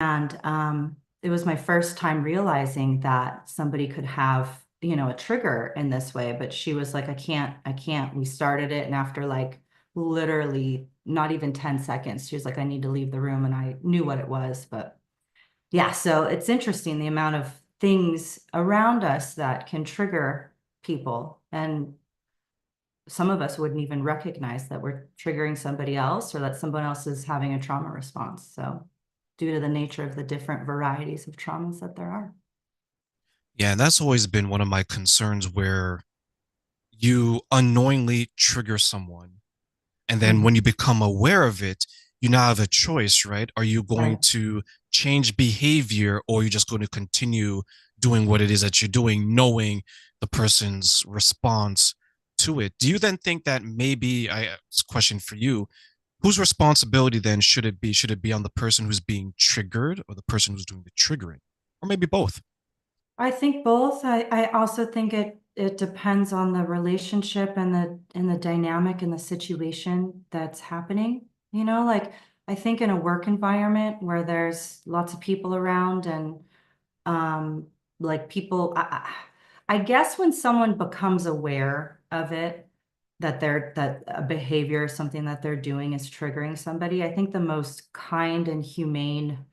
And it was my first time realizing that somebody could have, a trigger in this way. But she was like, I can't. We started it. And after like literally not even 10 seconds, she was like, I need to leave the room. And I knew what it was. But yeah, so it's interesting the amount of things around us that can trigger people. And some of us wouldn't even recognize that we're triggering somebody else or that someone else is having a trauma response. So, due to the nature of the different varieties of traumas that there are. Yeah, and that's always been one of my concerns where you unknowingly trigger someone. And then when Mhm. you become aware of it, you now have a choice, right? Are you going Right. to change behavior or are you just going to continue doing what it is that you're doing, knowing the person's response to it? Do you then think that maybe it's a question for you, whose responsibility then should it be? Should it be on the person who's being triggered or the person who's doing the triggering? Or maybe both? I think both. I also think it depends on the relationship and the dynamic and the situation that's happening. Like I think in a work environment where there's lots of people around and um like people I guess when someone becomes aware of it that a behavior or something that they're doing is triggering somebody, I think the most kind and humane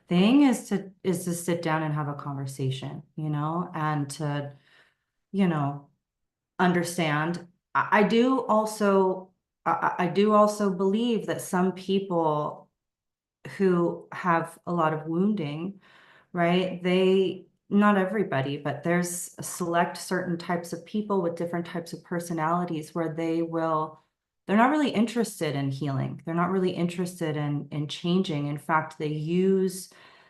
thing is to sit down and have a conversation, and to, you know, understand. I do also I do also believe that some people who have a lot of wounding, right? Not everybody, but there's a select certain types of people with different types of personalities where they're not really interested in healing. They're not really interested in changing. In fact, they use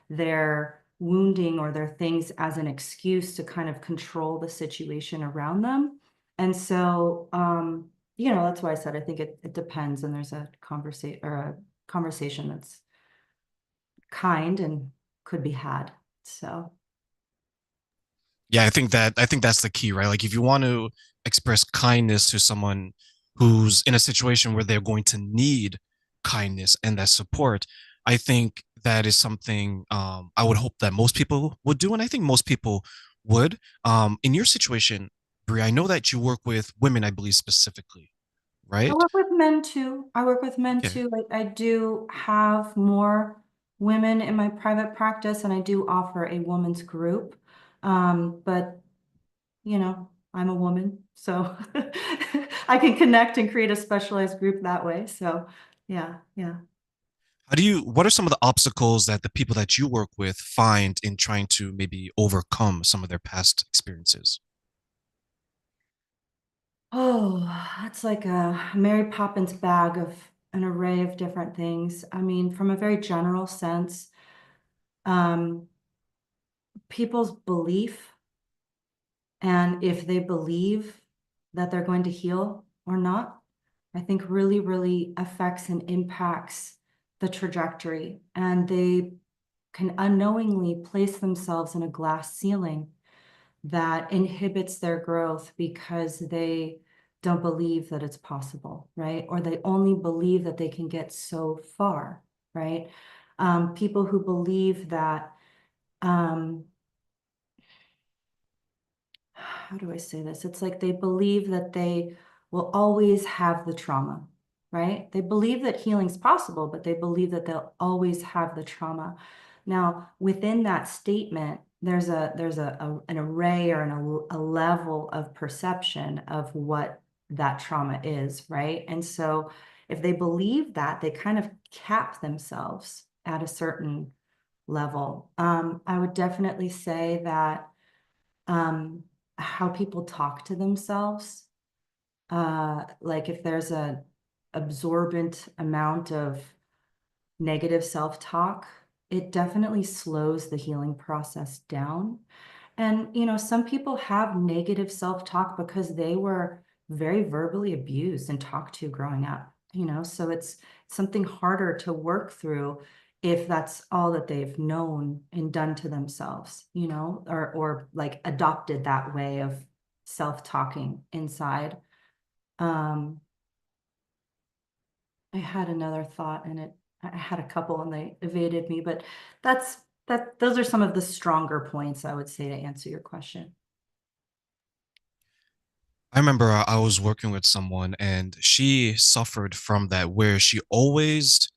their wounding or their things as an excuse to kind of control the situation around them. And so, that's why I said I think it depends, and there's a conversation that's kind and could be had. So, Yeah, I think that's the key, right? Like if you want to express kindness to someone who's in a situation where they're going to need kindness and that support, I think that is something I would hope that most people would do, and I think most people would. In your situation, Brie, I know that you work with women, I believe specifically, I right? work with men too. I work with men Okay. too. I do have more women in my private practice, and I do offer a women's group. But I'm a woman, so I can connect and create a specialized group that way. So, yeah, yeah. What are some of the obstacles that the people that you work with find in trying to maybe overcome some of their past experiences? Oh, that's like a Mary Poppins bag of an array of different things. I mean, from a very general sense, um, people's belief and if they believe that they're going to heal or not, I think really, really affects and impacts the trajectory. And they can unknowingly place themselves in a glass ceiling that inhibits their growth because they don't believe that it's possible, right? Or they only believe that they can get so far, right? People who believe that, um, how do I say this? It's like they believe that they will always have the trauma, right? They believe that healing's possible, but they believe that they'll always have the trauma. Now, within that statement, an array or a level of perception of what that trauma is, right? And so if they believe that, they kind of cap themselves at a certain level. I would definitely say that um, how people talk to themselves. Like if there's a absorbent amount of negative self-talk, it definitely slows the healing process down. And, some people have negative self-talk because they were very verbally abused and talked to growing up, so it's something harder to work through if that's all that they've known and done to themselves, or like adopted that way of self-talking inside. Um, I had another thought and it I had a couple and they evaded me, but that's those are some of the stronger points I would say to answer your question. I remember I was working with someone and she suffered from that where she always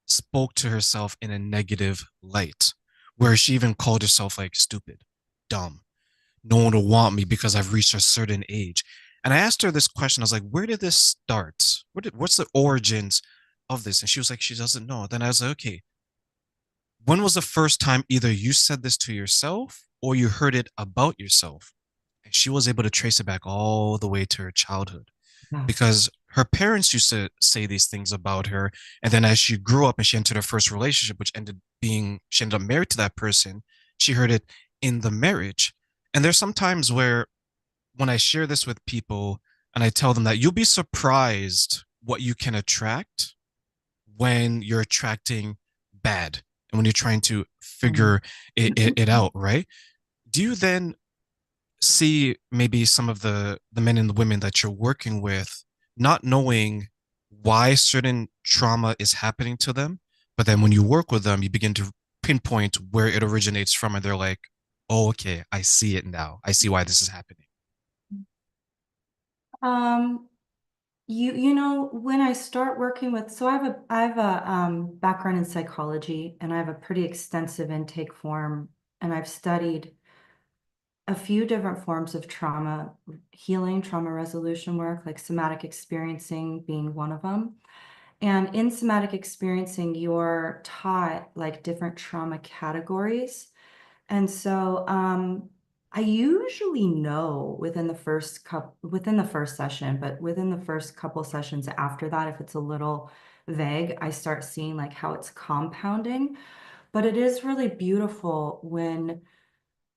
spoke to herself in a negative light, where she even called herself like stupid, dumb. No one will want me because I've reached a certain age. And I asked her this question. I was like, where did this start? What's the origins of this? And she was like, she doesn't know. Then I was like, okay, when was the first time either you said this to yourself or you heard it about yourself? And she was able to trace it back all the way to her childhood Yeah. because her parents used to say these things about her. And then as she grew up and she entered her first relationship, which ended being, she ended up married to that person, she heard it in the marriage. And there's some times where when I share this with people and I tell them that you'll be surprised what you can attract when you're attracting bad and when you're trying to Mm. figure it out, right? Do you then see maybe some of the men and the women that you're working with not knowing why certain trauma is happening to them, but then when you work with them, you begin to pinpoint where it originates from, and they're like, "Oh, okay, I see it now. I see why this is happening." Um, when I start working with, so I have a background in psychology and I have a pretty extensive intake form, and I've studied a few different forms of trauma healing, trauma resolution work, like somatic experiencing being one of them. And in somatic experiencing, you're taught like different trauma categories. And so I usually know within the first session, but within the first couple sessions after that, if it's a little vague, I start seeing like how it's compounding. But it is really beautiful when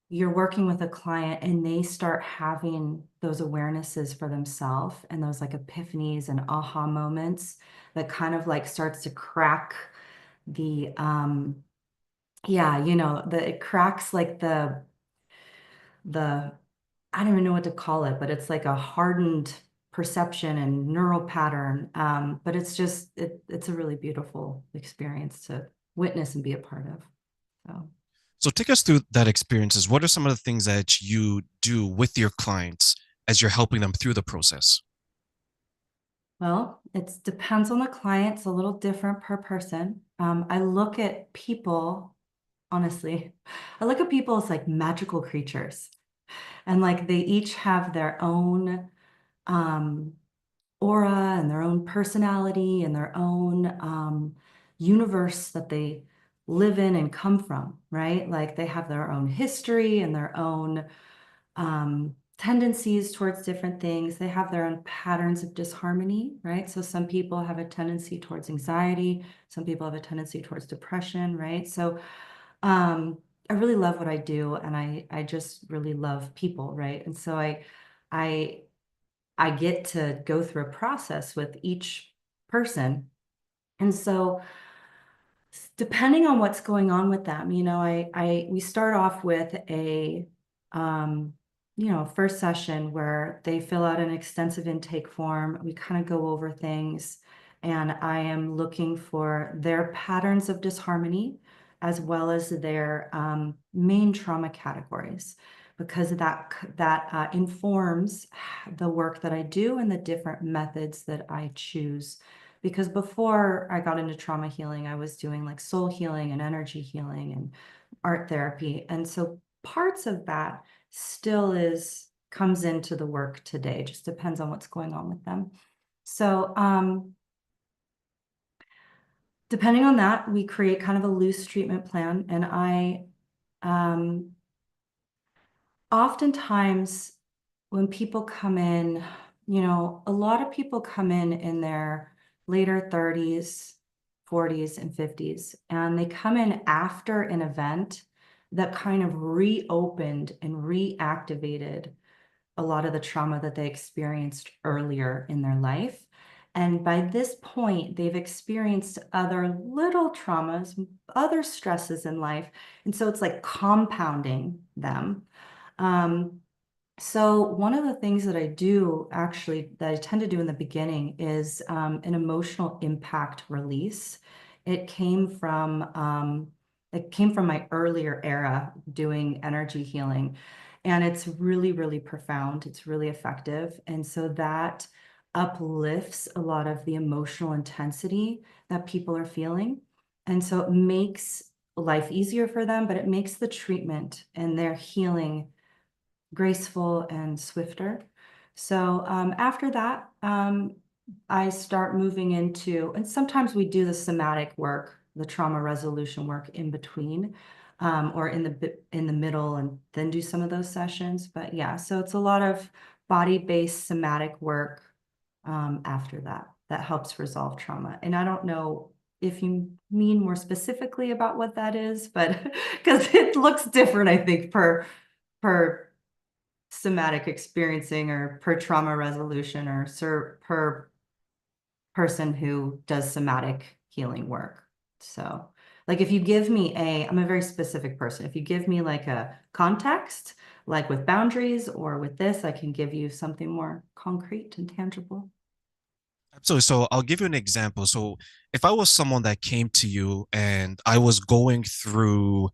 you're working with a client and they start having those awarenesses for themselves and those like epiphanies and aha moments that kind of like starts to crack the yeah, it cracks like the I don't even know what to call it, but it's like a hardened perception and neural pattern. But it's a really beautiful experience to witness and be a part of. So, So take us through that experiences. What are some of the things that you do with your clients as you're helping them through the process? well, it depends on the client. It's a little different per person. I look at people, honestly, I look at people as like magical creatures. And like they each have their own um, aura and their own personality and their own universe that they live in and come from, right? Like they have their own history and their own tendencies towards different things. They have their own patterns of disharmony, right? So some people have a tendency towards anxiety, some people have a tendency towards depression, right? So I really love what I do, and I just really love people, right? And so I I get to go through a process with each person. And so depending on what's going on with them, we start off with um, first session where they fill out an extensive intake form. We kind of go over things, and I am looking for their patterns of disharmony as well as their main trauma categories, because that informs the work that I do and the different methods that I choose, because before I got into trauma healing, I was doing like soul healing and energy healing and art therapy. And so parts of that still is comes into the work today, just depends on what's going on with them. So depending on that, we create kind of a loose treatment plan. And I um, oftentimes when people come in, a lot of people come in their later 30s, 40s, and 50s, and they come in after an event that kind of reopened and reactivated a lot of the trauma that they experienced earlier in their life. And by this point, they've experienced other little traumas, other stresses in life. And so it's like compounding them. Um, so one of the things that I do actually that I tend to do in the beginning is an emotional impact release. it came from my earlier era doing energy healing. And it's really, really profound. It's really effective. And so that uplifts a lot of the emotional intensity that people are feeling. And so it makes life easier for them, but it makes the treatment and their healing graceful and swifter. So after that, I start moving into, and sometimes we do the somatic work, the trauma resolution work in between, or in the middle, and then do some of those sessions. But yeah, so it's a lot of body-based somatic work after that that helps resolve trauma. And I don't know if you mean more specifically about what that is, but because it looks different, I think, per somatic experiencing or per trauma resolution or per person who does somatic healing work. So, like if you give me I'm a very specific person. If you give me like a context, like with boundaries or with this, I can give you something more concrete and tangible. Absolutely. So I'll give you an example. So if I was someone that came to you and I was going through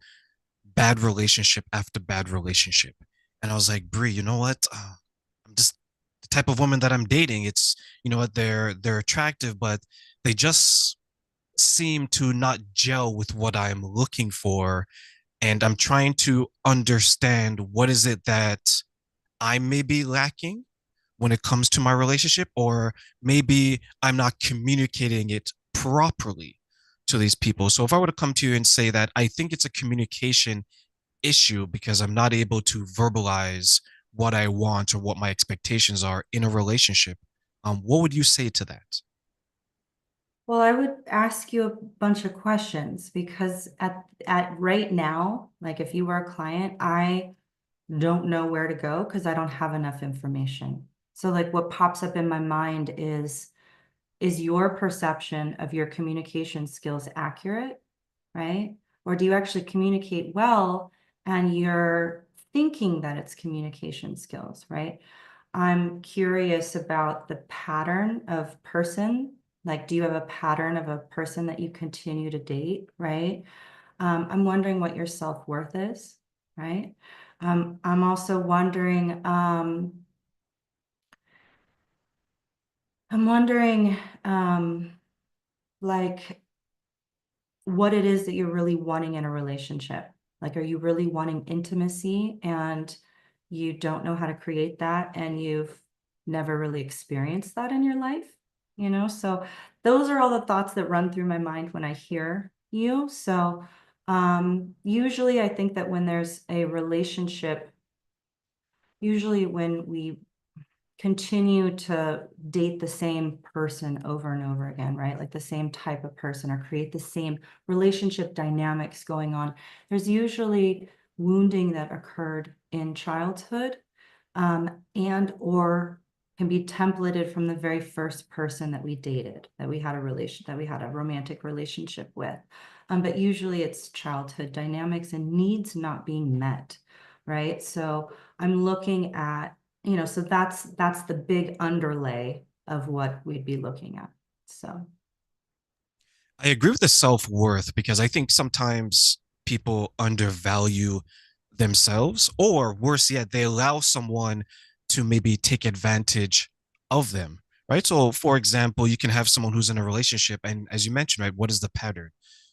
bad relationship after bad relationship, and I was like, Brie, you know what? I'm just the type of woman that I'm dating. It's, you know what, they're attractive, but they just seem to not gel with what I'm looking for. And I'm trying to understand what is it that I may be lacking when it comes to my relationship, or maybe I'm not communicating it properly to these people. So if I were to come to you and say that I think it's a communication issue because I'm not able to verbalize what I want or what my expectations are in a relationship, what would you say to that? Well, I would ask you a bunch of questions because at right now, like if you were a client, I don't know where to go because I don't have enough information. So like what pops up in my mind is your perception of your communication skills accurate, right? Or do you actually communicate well and you're thinking that it's communication skills, right? I'm curious about the pattern of person. Like, do you have a pattern of a person that you continue to date, right? I'm wondering what your self-worth is, right? I'm also wondering, I'm wondering, like, what it is that you're really wanting in a relationship. Like, are you really wanting intimacy and you don't know how to create that and you've never really experienced that in your life? You know, so those are all the thoughts that run through my mind when I hear you. So, usually I think that when there's a relationship, usually when we continue to date the same person over and over again, right? Like the same type of person or create the same relationship dynamics going on. There's usually wounding that occurred in childhood and or can be templated from the very first person that we dated, that we had a romantic relationship with. But usually it's childhood dynamics and needs not being met, right? So I'm looking at, so that's the big underlay of what we'd be looking at. So, I agree with the self-worth because I think sometimes people undervalue themselves, or worse yet, they allow someone to maybe take advantage of them, right? So, for example, you can have someone who's in a relationship, and as you mentioned, right, what is the pattern?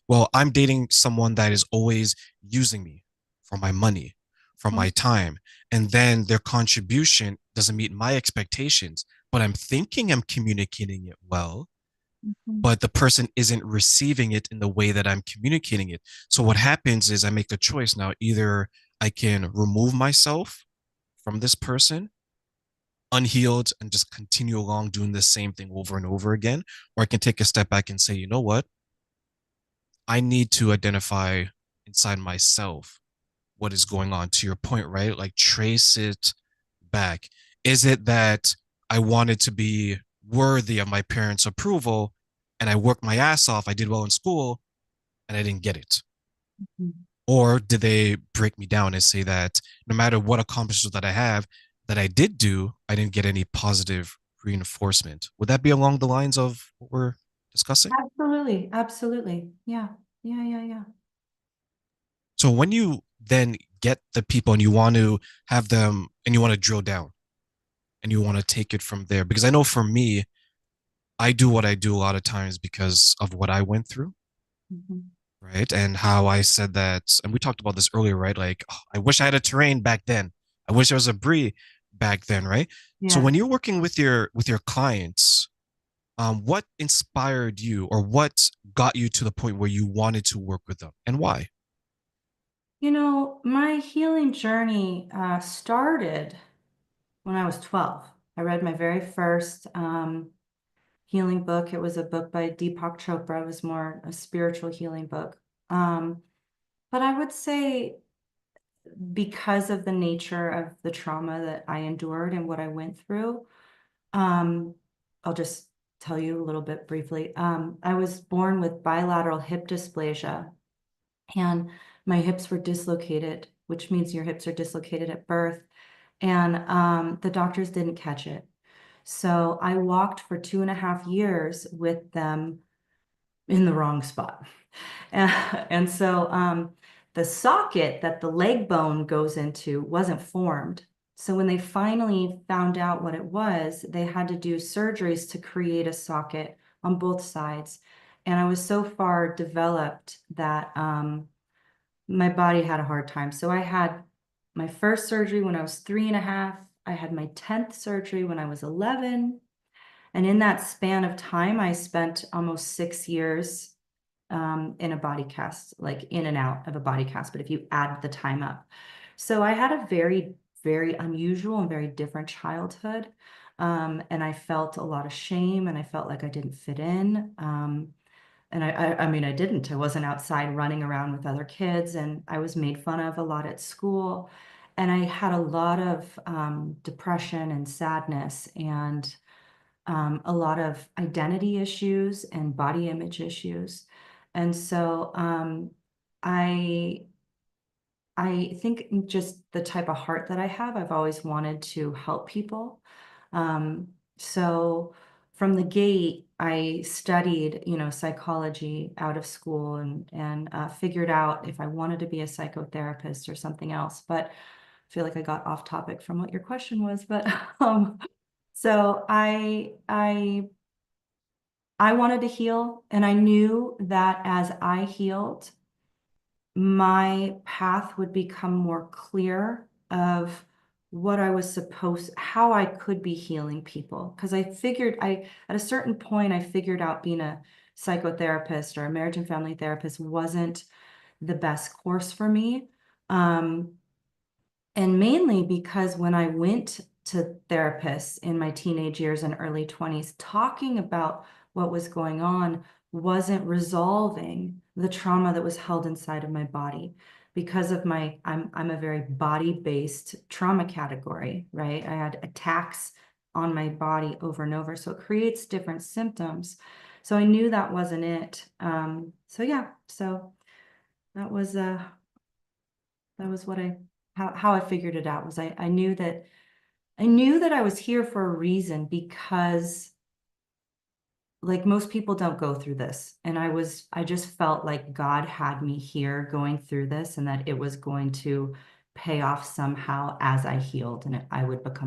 Well, I'm dating someone that is always using me for my money, for my time, and then their contribution doesn't meet my expectations, but I'm thinking I'm communicating it well, mhm. but the person isn't receiving it in the way that I'm communicating it. So what happens is I make a choice now. Either I can remove myself from this person unhealed and just continue along doing the same thing over and over again, or I can take a step back and say, you know what? I need to identify inside myself what is going on, to your point, right? Like trace it back. Is it that I wanted to be worthy of my parents' approval and I worked my ass off, I did well in school, and I didn't get it? Or did they break me down and say that no matter what accomplishments that I have, that I did do, I didn't get any positive reinforcement? Would that be along the lines of what we're discussing? Absolutely, absolutely. Yeah, yeah, yeah, yeah. So when you then get the people and you want to have them and you want to drill down and you want to take it from there, because I know for me, I do what I do a lot of times because of what I went through, Mhm. right? And how I said that, and we talked about this earlier, right? Like, oh, I wish I had a terrain back then. I wish there was a Brie back then, right? So Yeah. when you're working with your clients, what inspired you or what got you to the point where you wanted to work with them and why? You know, my healing journey started when I was 12. I read my very first healing book. It was a book by Deepak Chopra. It was more a spiritual healing book. But I would say because of the nature of the trauma that I endured and what I went through, um, I'll just tell you a little bit briefly. I was born with bilateral hip dysplasia, and my hips were dislocated, which means your hips are dislocated at birth. And the doctors didn't catch it. So I walked for 2.5 years with them in the wrong spot. And so the socket that the leg bone goes into wasn't formed. So when they finally found out what it was, they had to do surgeries to create a socket on both sides. And I was so far developed that my body had a hard time. So I had my first surgery when I was 3.5. I had my 10th surgery when I was 11. And in that span of time, I spent almost 6 years in a body cast, like in and out of a body cast, but if you add the time up. So I had a very, very unusual and very different childhood. And I felt a lot of shame and I felt like I didn't fit in. And I mean, I didn't. I wasn't outside running around with other kids, and I was made fun of a lot at school. And I had a lot of depression and sadness and a lot of identity issues and body image issues. And so I I think just the type of heart that I have, I've always wanted to help people. Um, so from the gate, I studied, psychology out of school and figured out if I wanted to be a psychotherapist or something else. But I feel like I got off topic from what your question was. But so I wanted to heal, and I knew that as I healed, my path would become more clear of what I was how I could be healing people. Because at a certain point, I figured out being a psychotherapist or a marriage and family therapist wasn't the best course for me. Um, and mainly because when I went to therapists in my teenage years and early 20s, talking about what was going on wasn't resolving the trauma that was held inside of my body because of I'm a very body-based trauma category, right? I had attacks on my body over and over, so it creates different symptoms. So I knew that wasn't it. So yeah, so that was uh that was what how I figured it out was I knew that I was here for a reason because like most people don't go through this. And I just felt like God had me here going through this and that it was going to pay off somehow as I healed and I would become